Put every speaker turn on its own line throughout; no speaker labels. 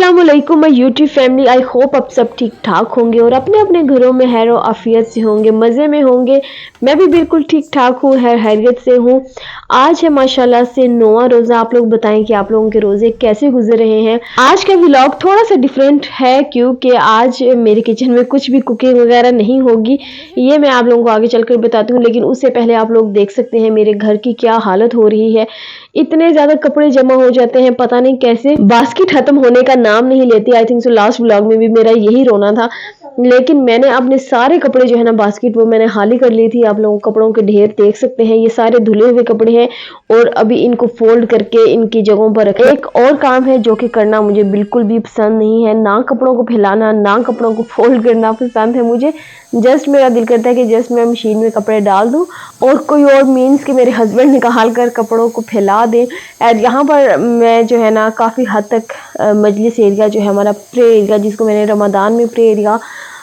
अस्सलाम वालेकुम my YouTube family. I hope आप सब ठीक ठाक होंगे और अपने अपने घरों में खैर आफियत से होंगे, मज़े में होंगे। मैं भी बिल्कुल ठीक ठाक हूँ, हैरियत से हूँ। आज है माशाल्लाह से 9वां रोज़ा। आप लोग बताएं कि आप लोगों के रोज़े कैसे गुजर रहे हैं। आज का व्लॉग थोड़ा सा डिफरेंट है क्योंकि आज मेरे किचन में कुछ भी कुकिंग वगैरह नहीं होगी, ये मैं आप लोगों को आगे चलकर बताती हूँ। लेकिन उससे पहले आप लोग देख सकते हैं मेरे घर की क्या हालत हो रही है। इतने ज़्यादा कपड़े जमा हो जाते हैं, पता नहीं कैसे बास्केट खत्म होने का नाम नहीं लेती। I think so last vlog में भी मेरा यही रोना था, लेकिन मैंने अपने सारे कपड़े जो है ना बास्केट वो मैंने खाली कर ली थी। आप लोगों कपड़ों के ढेर देख सकते हैं, ये सारे धुले हुए कपड़े हैं और अभी इनको फोल्ड करके इनकी जगहों पर रखें। एक और काम है जो कि करना मुझे बिल्कुल भी पसंद नहीं है, ना कपड़ों को फैलाना ना कपड़ों को फोल्ड करना पसंद है मुझे। जस्ट मेरा दिल करता है कि जस्ट मैं मशीन में कपड़े डाल दूं और कोई और मीन्स कि मेरे हस्बैंड निकाल कर कपड़ों को फैला दें। और यहाँ पर मैं जो है ना काफ़ी हद तक मजलिस एरिया जो है हमारा प्रे एरिया, जिसको मैंने रमज़ान में प्रे एरिया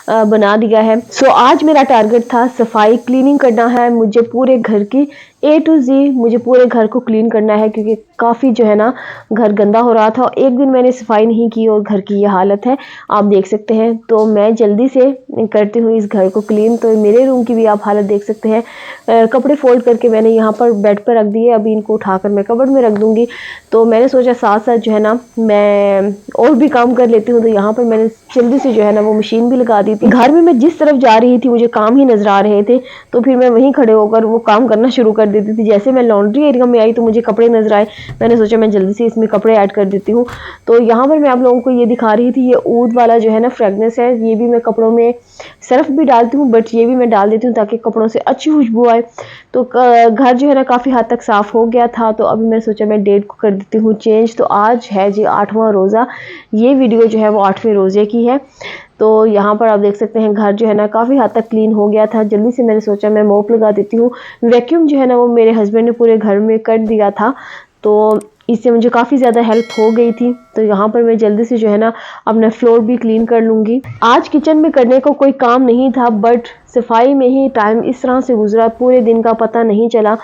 बना दिया है। सो आज मेरा टारगेट था सफाई क्लीनिंग करना है मुझे पूरे घर की A to Z। मुझे पूरे घर को क्लीन करना है क्योंकि काफ़ी जो है ना घर गंदा हो रहा था। एक दिन मैंने सफाई नहीं की और घर की ये हालत है, आप देख सकते हैं। तो मैं जल्दी से करती हूँ इस घर को क्लीन। तो मेरे रूम की भी आप हालत देख सकते हैं। कपड़े फोल्ड करके मैंने यहाँ पर बेड पर रख दिए, अभी इनको उठाकर मैं कबर्ड में रख दूँगी। तो मैंने सोचा साथ साथ जो है ना मैं और भी काम कर लेती हूँ। तो यहाँ पर मैंने जल्दी से जो है ना वो मशीन भी लगा दी थी। घर में मैं जिस तरफ जा रही थी मुझे काम ही नजर आ रहे थे, तो फिर मैं वहीं खड़े होकर वो काम करना शुरू कर देती थी। जैसे मैं लॉन्ड्री एरिया में आई तो मुझे कपड़े नजर आए, मैंने सोचा मैं जल्दी से इसमें कपड़े ऐड कर देती हूँ। तो यहाँ पर मैं आप लोगों को ये दिखा रही थी, ये ऊद वाला जो है ना फ्रेगनेंस है, ये भी मैं कपड़ों में सर्फ भी डालती हूँ बट ये भी मैं डाल देती हूँ ताकि कपड़ों से अच्छी खुशबू आए। तो घर जो है ना काफ़ी हद तक साफ़ हो गया था। तो अभी मैंने सोचा मैं डेट को कर देती हूँ चेंज। तो आज है जी 8वां रोज़ा, ये वीडियो जो है वो 8वें रोज़े की है। तो यहाँ पर आप देख सकते हैं घर जो है ना काफ़ी हद तक क्लीन हो गया था। जल्दी से मैंने सोचा मैं मोप लगा देती हूँ। वैक्यूम जो है ना वो मेरे हस्बैंड ने पूरे घर में कर दिया था, तो इससे मुझे काफ़ी ज़्यादा हेल्प हो गई थी। तो यहाँ पर मैं जल्दी से जो है ना अपना फ्लोर भी क्लीन कर लूँगी। आज किचन में करने को कोई काम नहीं था बट सफाई में ही टाइम इस तरह से गुजरा, पूरे दिन का पता नहीं चला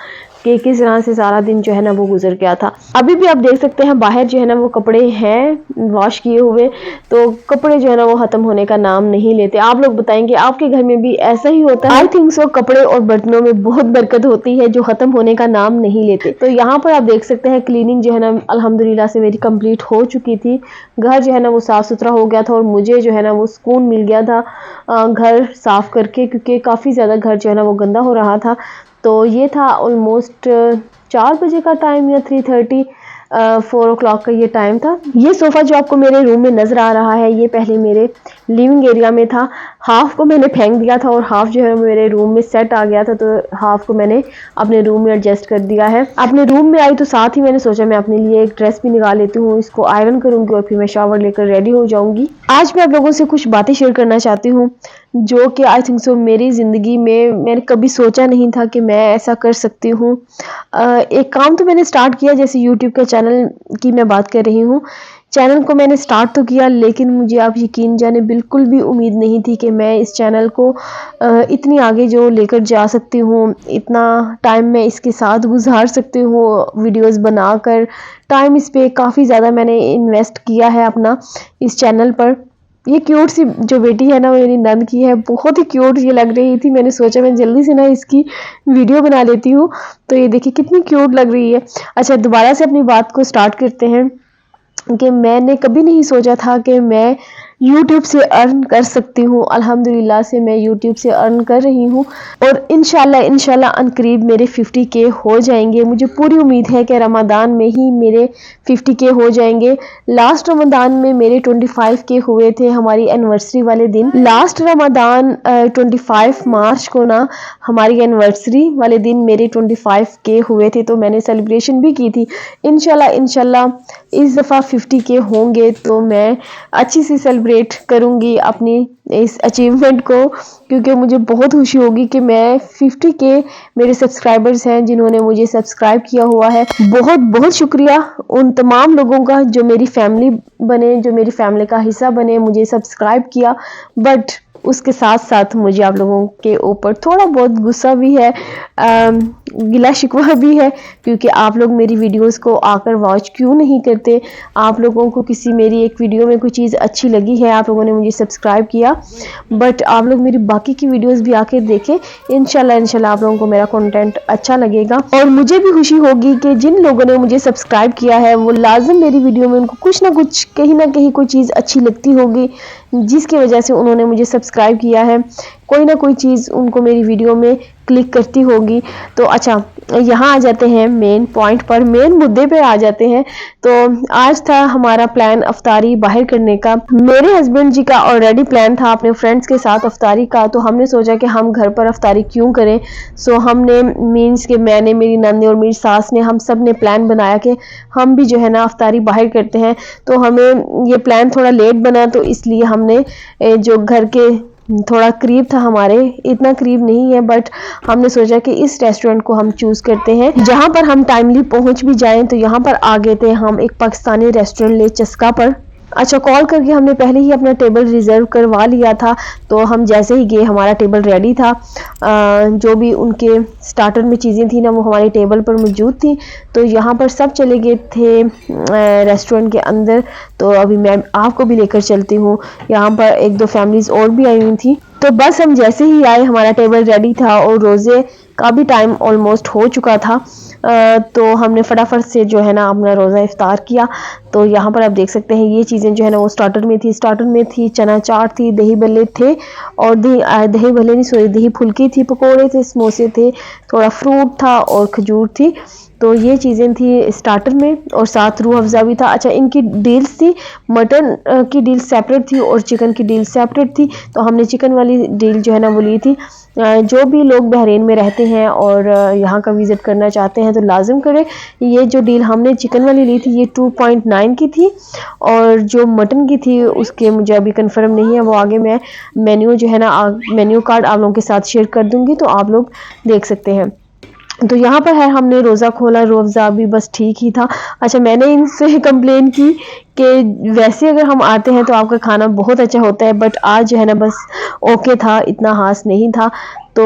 कि किस तरह से सारा दिन जो है ना वो गुजर गया था। अभी भी आप देख सकते हैं बाहर जो है ना वो कपड़े हैं वॉश किए हुए, तो कपड़े जो है ना वो खत्म होने का नाम नहीं लेते। आप लोग बताएंगे आपके घर में भी ऐसा ही होता है? आई थिंक सो कपड़े और बर्तनों में बहुत बरकत होती है जो खत्म होने का नाम नहीं लेते। तो यहाँ पर आप देख सकते हैं क्लीनिंग जो है ना अल्हम्दुलिल्लाह से मेरी कंप्लीट हो चुकी थी। घर जो है ना वो साफ सुथरा हो गया था और मुझे जो है ना वो सुकून मिल गया था घर साफ करके, क्योंकि काफ़ी ज़्यादा घर जो है ना वो गंदा हो रहा था। तो ये था ऑलमोस्ट 4 बजे का टाइम या 3:30 4 o'clock का ये टाइम था। ये सोफ़ा जो आपको मेरे रूम में नज़र आ रहा है ये पहले मेरे लिविंग एरिया में था। हाफ को मैंने फेंक दिया था और हाफ जो है मेरे रूम में सेट आ गया था, तो हाफ को मैंने अपने रूम में एडजस्ट कर दिया है। अपने रूम में आई तो साथ ही मैंने सोचा मैं अपने लिए एक ड्रेस भी निकाल लेती हूँ, इसको आयरन करूँगी और फिर मैं शावर लेकर रेडी हो जाऊँगी। आज मैं आप लोगों से कुछ बातें शेयर करना चाहती हूँ जो कि आई थिंक सो मेरी ज़िंदगी में मैंने कभी सोचा नहीं था कि मैं ऐसा कर सकती हूँ। एक काम तो मैंने स्टार्ट किया, जैसे यूट्यूब के चैनल की मैं बात कर रही हूँ। चैनल को मैंने स्टार्ट तो किया लेकिन मुझे आप यकीन जाने बिल्कुल भी उम्मीद नहीं थी कि मैं इस चैनल को इतनी आगे जो लेकर जा सकती हूँ, इतना टाइम मैं इसके साथ गुजार सकती हूँ वीडियोस बनाकर। टाइम इस पे काफ़ी ज़्यादा मैंने इन्वेस्ट किया है अपना इस चैनल पर। ये क्यूट सी जो बेटी है ना वो मेरी नंद की है, बहुत ही क्यूट ये लग रही थी। मैंने सोचा मैं जल्दी से ना इसकी वीडियो बना लेती हूँ। तो ये देखिए कितनी क्यूट लग रही है। अच्छा, दोबारा से अपनी बात को स्टार्ट करते हैं कि मैंने कभी नहीं सोचा था कि मैं YouTube से अर्न कर सकती हूँ। अल्हम्दुलिल्लाह से मैं YouTube से अर्न कर रही हूँ और इंशाल्लाह अनकरीब मेरे 50K हो जाएंगे। मुझे पूरी उम्मीद है कि रमज़ान में ही मेरे 50K हो जाएंगे। लास्ट रमज़ान में मेरे 25K हुए थे हमारी एनिवर्सरी वाले दिन। लास्ट रमज़ान 25 मार्च को ना हमारी एनिवर्सरी वाले दिन मेरे 25K हुए थे, तो मैंने सेलिब्रेशन भी की थी। इंशाल्लाह इस दफ़ा 50K होंगे तो मैं अच्छी सी सेलिब्रेट करूँगी अपनी इस अचीवमेंट को, क्योंकि मुझे बहुत खुशी होगी कि मैं 50K मेरे सब्सक्राइबर्स हैं जिन्होंने मुझे सब्सक्राइब किया हुआ है। बहुत बहुत शुक्रिया उन तमाम लोगों का जो मेरी फैमिली बने, जो मेरी फैमिली का हिस्सा बने, मुझे सब्सक्राइब किया। बट उसके साथ साथ मुझे आप लोगों के ऊपर थोड़ा बहुत गुस्सा भी है, गिला शिकवा भी है, क्योंकि आप लोग मेरी वीडियोस को आकर वॉच क्यों नहीं करते। आप लोगों को किसी मेरी एक वीडियो में कोई चीज़ अच्छी लगी है, आप लोगों ने मुझे सब्सक्राइब किया, बट आप लोग मेरी बाकी की वीडियोस भी आकर देखें। इंशाल्लाह आप लोगों को मेरा कंटेंट अच्छा लगेगा और मुझे भी खुशी होगी कि जिन लोगों ने मुझे सब्सक्राइब किया है वो लाजिम मेरी वीडियो में उनको कुछ ना कुछ, कहीं ना कहीं कोई चीज़ अच्छी लगती होगी, जिसकी वजह से उन्होंने मुझे सब्सक्राइब किया है। कोई ना कोई चीज़ उनको मेरी वीडियो में क्लिक करती होगी। तो अच्छा, यहाँ आ जाते हैं मेन पॉइंट पर, मेन मुद्दे पे आ जाते हैं। तो आज था हमारा प्लान अफ्तारी बाहर करने का। मेरे हस्बैंड जी का ऑलरेडी प्लान था अपने फ्रेंड्स के साथ अफ्तारी का, तो हमने सोचा कि हम घर पर अफ्तारी क्यों करें। सो हमने मीन्स के मैंने, मेरी नंदी और मेरी सास ने, हम सब ने प्लान बनाया कि हम भी जो है ना अफ्तारी बाहर करते हैं। तो हमें ये प्लान थोड़ा लेट बना, तो इसलिए हमने जो घर के थोड़ा करीब था, हमारे इतना करीब नहीं है, बट हमने सोचा कि इस रेस्टोरेंट को हम चूज़ करते हैं जहां पर हम टाइमली पहुंच भी जाएं। तो यहाँ पर आ गए थे हम एक पाकिस्तानी रेस्टोरेंट ले चस्का पर। अच्छा, कॉल करके हमने पहले ही अपना टेबल रिजर्व करवा लिया था। तो हम जैसे ही गए हमारा टेबल रेडी था, जो भी उनके स्टार्टर में चीज़ें थी ना वो हमारे टेबल पर मौजूद थी। तो यहाँ पर सब चले गए थे रेस्टोरेंट के अंदर। तो अभी मैं आपको भी लेकर चलती हूँ। यहाँ पर एक दो फैमिलीज और भी आई हुई थी। तो बस हम जैसे ही आए हमारा टेबल रेडी था और रोज़े का भी टाइम ऑलमोस्ट हो चुका था। तो हमने फटाफट से जो है ना अपना रोज़ा इफ्तार किया। तो यहाँ पर आप देख सकते हैं ये चीज़ें जो है ना वो स्टार्टर में थी चना चाट थी, दही भल्ले थे, और दही भल्ले नहीं, सॉरी, दही फुल्की थी, पकोड़े थे, समोसे थे, थोड़ा फ्रूट था और खजूर थी। तो ये चीज़ें थी स्टार्टर में, और साथ रूह अफ़ज़ा भी था। अच्छा, इनकी डील्स थी, मटन की डील सेपरेट थी और चिकन की डील सेपरेट थी। तो हमने चिकन वाली डील जो है ना वो ली थी। जो भी लोग बहरीन में रहते हैं और यहाँ का विज़िट करना चाहते हैं तो लाजिम करें। ये जो डील हमने चिकन वाली ली थी ये 2.9 की थी, और जो मटन की थी उसके मुझे अभी कंफर्म नहीं है, वो आगे मैं मेन्यू जो है ना मेन्यू कार्ड आप लोगों के साथ शेयर कर दूंगी, तो आप लोग देख सकते हैं। तो यहाँ पर है हमने रोज़ा खोला, रूह अफ़ज़ा भी बस ठीक ही था। अच्छा, मैंने इनसे कंप्लेन की कि वैसे अगर हम आते हैं तो आपका खाना बहुत अच्छा होता है, बट आज जो है ना बस ओके था, इतना खास नहीं था। तो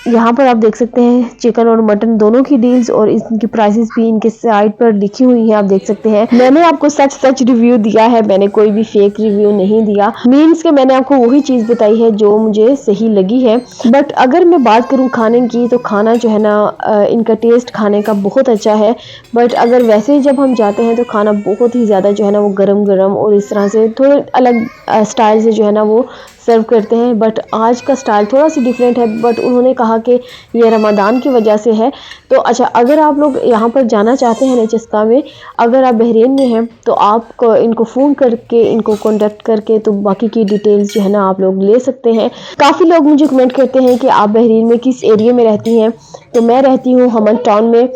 यहाँ पर आप देख सकते हैं चिकन और मटन दोनों की डील्स, और इनकी प्राइसेस भी इनके साइड पर लिखी हुई हैं, आप देख सकते हैं। मैंने आपको सच रिव्यू दिया है, मैंने कोई भी फेक रिव्यू नहीं दिया। मीन्स के मैंने आपको वही चीज़ बताई है जो मुझे सही लगी है। बट अगर मैं बात करूँ खाने की, तो खाना जो है ना इनका टेस्ट खाने का बहुत अच्छा है। बट अगर वैसे ही जब हम जाते हैं तो खाना बहुत ही ज़्यादा जो है ना वो गरम गरम और इस तरह से थोड़े अलग स्टाइल से जो है ना वो सर्व करते हैं। बट आज का स्टाइल थोड़ा सी डिफरेंट है, बट उन्होंने कहा कि ये रमज़ान की वजह से है। तो अच्छा, अगर आप लोग यहाँ पर जाना चाहते हैं चस्का में, अगर आप बहरीन में हैं तो आप इनको फ़ोन करके, इनको कॉन्टेक्ट करके तो बाकी की डिटेल्स जो है ना आप लोग ले सकते हैं। काफ़ी लोग मुझे कमेंट करते हैं कि आप बहरीन में किस एरिया में रहती हैं। तो मैं रहती हूँ हमन टाउन में।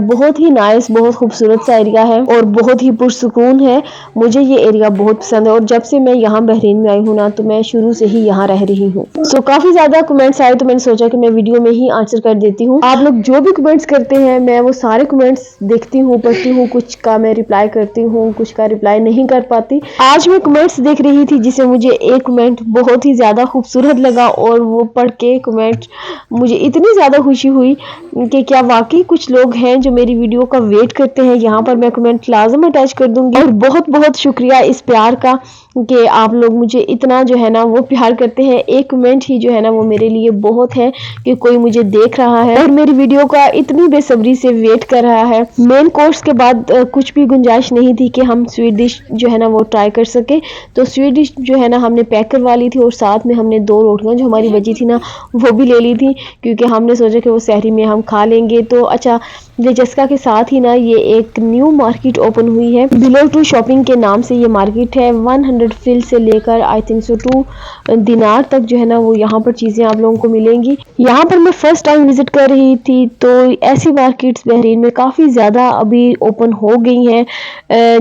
बहुत ही नाइस, बहुत खूबसूरत सा एरिया है और बहुत ही पुरसुकून है। मुझे ये एरिया बहुत पसंद है, और जब से मैं यहाँ बहरीन में आई हूँ ना तो मैं शुरू से ही यहाँ रह रही हूँ। सो काफ़ी ज़्यादा कमेंट्स आए, तो मैंने सोचा कि मैं वीडियो में ही आंसर कर देती हूँ। आप लोग जो भी कमेंट्स करते हैं मैं वो सारे कमेंट्स देखती हूँ, पढ़ती हूँ, कुछ का मैं रिप्लाई करती हूँ, कुछ का रिप्लाई नहीं कर पाती। आज मैं कमेंट्स देख रही थी जिसे मुझे एक कमेंट बहुत ही ज़्यादा खूबसूरत लगा, और वो पढ़ के कमेंट मुझे इतनी ज़्यादा खुशी हुई कि क्या वाकई कुछ लोग हैं जो मेरी वीडियो का वेट करते हैं। यहाँ पर मैं कमेंट लाजम अटैच कर दूंगी। और बहुत बहुत शुक्रिया इस प्यार का कि आप लोग मुझे इतना जो है ना वो प्यार करते हैं। एक कमेंट ही जो है ना वो मेरे लिए बहुत है कि कोई मुझे देख रहा है और मेरी वीडियो का इतनी बेसब्री से वेट कर रहा है। मेन कोर्स के बाद कुछ भी गुंजाइश नहीं थी कि हम स्वीट डिश जो है ना वो ट्राई कर सके। तो स्वीट डिश जो है ना हमने पैक करवा ली थी, और साथ में हमने 2 रोटियां जो हमारी बची थी ना वो भी ले ली थी, क्योंकि हमने सोचा कि वो सहरी में हम खा लेंगे। तो अच्छा, जस्का के साथ ही ना ये एक न्यू मार्केट ओपन हुई है, बिलो टू शॉपिंग के नाम से ये मार्केट है। 100 फिल से लेकर आई थिंक सो 2 दिनार तक जो है ना वो यहाँ पर चीज़ें आप लोगों को मिलेंगी। यहाँ पर मैं फर्स्ट टाइम विजिट कर रही थी, तो ऐसी मार्केट्स बहरीन में काफ़ी ज़्यादा अभी ओपन हो गई हैं।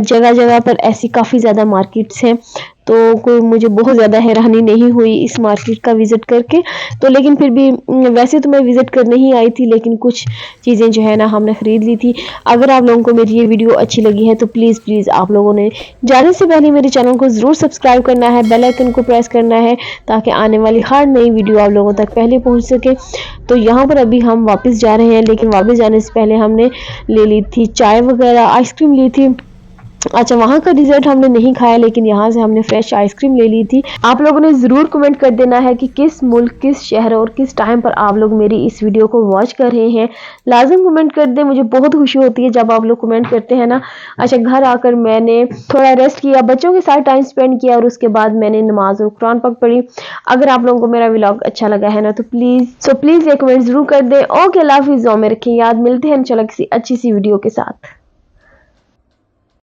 जगह जगह पर ऐसी काफ़ी ज़्यादा मार्केट्स हैं। तो कोई मुझे बहुत ज़्यादा हैरानी नहीं हुई इस मार्केट का विज़िट करके। तो लेकिन फिर भी वैसे तो मैं विज़िट करने ही आई थी, लेकिन कुछ चीज़ें जो है ना हमने ख़रीद ली थी। अगर आप लोगों को मेरी ये वीडियो अच्छी लगी है तो प्लीज़ आप लोगों ने जाने से पहले मेरे चैनल को ज़रूर सब्सक्राइब करना है, बेल आइकन को प्रेस करना है, ताकि आने वाली हर नई वीडियो आप लोगों तक पहले पहुँच सके। तो यहाँ पर अभी हम वापस जा रहे हैं, लेकिन वापस जाने से पहले हमने ले ली थी चाय वगैरह, आइसक्रीम ली थी। अच्छा, वहाँ का डिज़र्ट हमने नहीं खाया, लेकिन यहाँ से हमने फ्रेश आइसक्रीम ले ली थी। आप लोगों ने ज़रूर कमेंट कर देना है कि किस मुल्क, किस शहर और किस टाइम पर आप लोग मेरी इस वीडियो को वॉच कर रहे हैं। लाज़िम कमेंट कर दें, मुझे बहुत खुशी होती है जब आप लोग कमेंट करते हैं ना। अच्छा, घर आकर मैंने थोड़ा रेस्ट किया, बच्चों के साथ टाइम स्पेंड किया और उसके बाद मैंने नमाज और कुरान पाक पढ़ी। अगर आप लोगों को मेरा व्लॉग अच्छा लगा है ना तो प्लीज़ ये कमेंट ज़रूर कर दें। ओके, अल्लाह हाफ़िज़, दुआ में रखें याद। मिलते हैं इंशाल्लाह किसी अच्छी सी वीडियो के साथ।